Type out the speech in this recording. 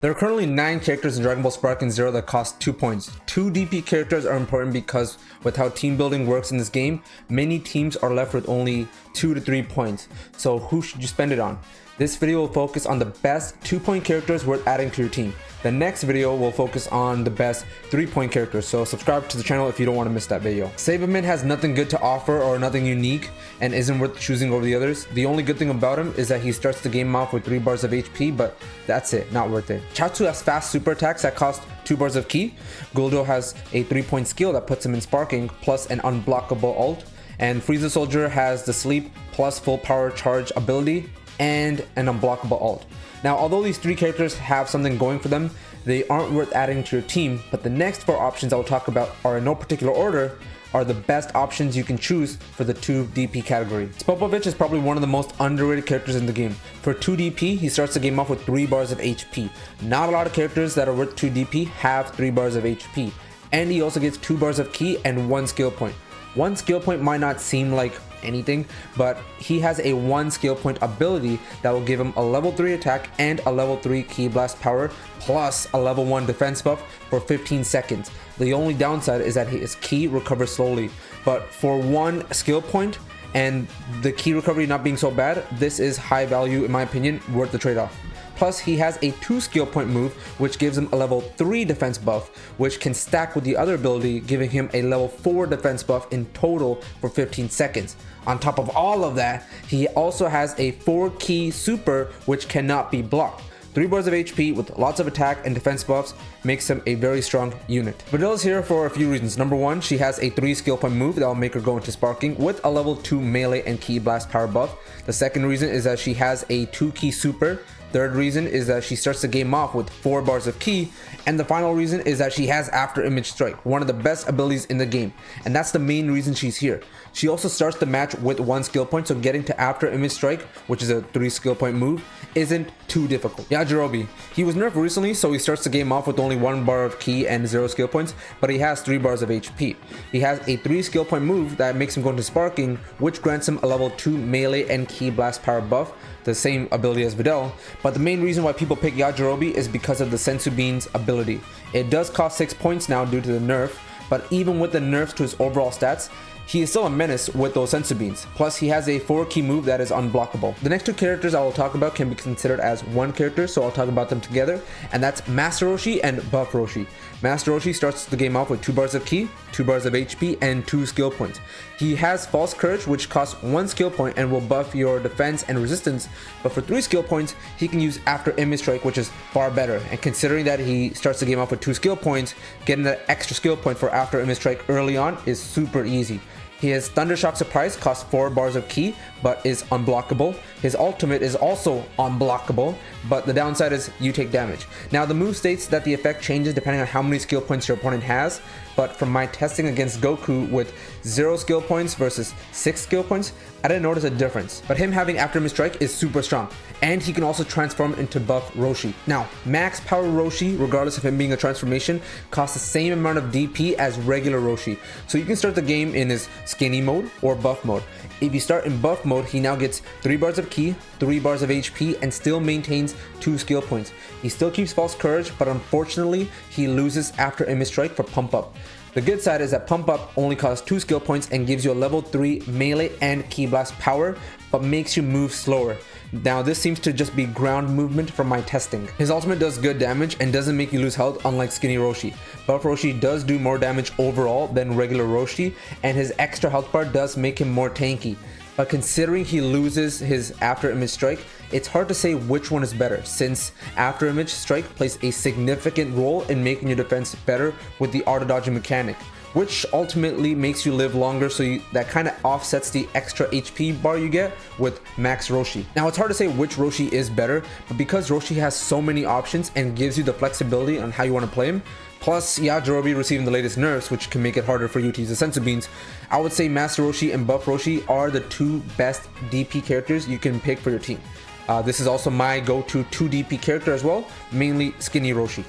There are currently 9 characters in Dragon Ball Sparking Zero that cost 2 points. 2 DP characters are important because with how team building works in this game, many teams are left with only 2 to 3 points. So who should you spend it on? This video will focus on the best 2-point characters worth adding to your team. The next video will focus on the best 3-point characters, so subscribe to the channel if you don't want to miss that video. Saberman has nothing good to offer or nothing unique and isn't worth choosing over the others. The only good thing about him is that he starts the game off with 3 bars of HP, but that's it, not worth it. Chaozu has fast super attacks that cost 2 bars of ki. Guldo has a 3-point skill that puts him in sparking plus an unblockable ult. And Frieza Soldier has the sleep plus full power charge ability and an unblockable ult. Now, although these 3 characters have something going for them, they aren't worth adding to your team, but the next 4 options I will talk about are in no particular order, are the best options you can choose for the 2 DP category. Spopovich is probably one of the most underrated characters in the game. For 2 DP, he starts the game off with 3 bars of HP. Not a lot of characters that are worth 2 DP have 3 bars of HP. And he also gets 2 bars of ki and 1 skill point. 1 skill point might not seem like anything, but he has a 1 skill point ability that will give him a level 3 attack and a level 3 ki blast power plus a level 1 defense buff for 15 seconds. The only downside is that his ki recovers slowly, but for 1 skill point and the ki recovery not being so bad, this is high value in my opinion, worth the trade-off. Plus, he has a 2 skill point move, which gives him a level 3 defense buff, which can stack with the other ability, giving him a level 4 defense buff in total for 15 seconds. On top of all of that, he also has a 4 ki super, which cannot be blocked. 3 bars of HP with lots of attack and defense buffs makes him a very strong unit. Vidilla's here for a few reasons. Number 1, she has a 3 skill point move that will make her go into sparking with a level 2 melee and ki blast power buff. The second reason is that she has a 2 ki super. Third reason is that she starts the game off with 4 bars of ki. And the final reason is that she has After Image Strike, one of the best abilities in the game. And that's the main reason she's here. She also starts the match with 1 skill point, so getting to After Image Strike, which is a 3 skill point move, isn't too difficult. Yajirobe, he was nerfed recently, so he starts the game off with only 1 bar of ki and 0 skill points, but he has 3 bars of HP. He has a 3 skill point move that makes him go into sparking, which grants him a level 2 melee and ki blast power buff, the same ability as Videl, but the main reason why people pick Yajirobe is because of the Senzu Bean's ability. It does cost 6 points now due to the nerf, but even with the nerfs to his overall stats, he is still a menace with those Senzu Beans. Plus, he has a 4 ki move that is unblockable. The next 2 characters I will talk about can be considered as one character, so I'll talk about them together, and that's Master Roshi and Buff Roshi. Master Roshi starts the game off with 2 bars of ki, 2 bars of HP, and 2 skill points. He has False Courage, which costs 1 skill point and will buff your defense and resistance, but for 3 skill points, he can use After Image Strike, which is far better. And considering that he starts the game off with 2 skill points, getting that extra skill point for After Image Strike early on is super easy. His Thundershock Surprise costs 4 bars of ki, but is unblockable. His ultimate is also unblockable, but the downside is you take damage. Now, the move states that the effect changes depending on how many skill points your opponent has, but from my testing against Goku with 0 skill points versus 6 skill points, I didn't notice a difference. But him having After Image Strike is super strong, and he can also transform into Buff Roshi. Now, Max Power Roshi, regardless of him being a transformation, costs the same amount of DP as regular Roshi. So you can start the game in his skinny mode or buff mode. If you start in buff mode, he now gets 3 bars of ki, 3 bars of HP, and still maintains 2 skill points. He still keeps False Courage, but unfortunately, he loses After Image Strike for Pump Up. The good side is that Pump Up only costs 2 skill points and gives you a level 3 melee and ki blast power, but makes you move slower. Now, this seems to just be ground movement from my testing. His ultimate does good damage and doesn't make you lose health, unlike Skinny Roshi. Buff Roshi does do more damage overall than regular Roshi, and his extra health bar does make him more tanky. But considering he loses his After Image Strike, it's hard to say which one is better, since After Image Strike plays a significant role in making your defense better with the auto dodging mechanic, which ultimately makes you live longer, so that kind of offsets the extra HP bar you get with Max Roshi. Now, it's hard to say which Roshi is better, but because Roshi has so many options and gives you the flexibility on how you want to play him, plus Yajirobe receiving the latest nerfs, which can make it harder for you to use the Senzu Beans, I would say Master Roshi and Buff Roshi are the 2 best DP characters you can pick for your team. This is also my go-to 2 DP character as well, mainly Skinny Roshi.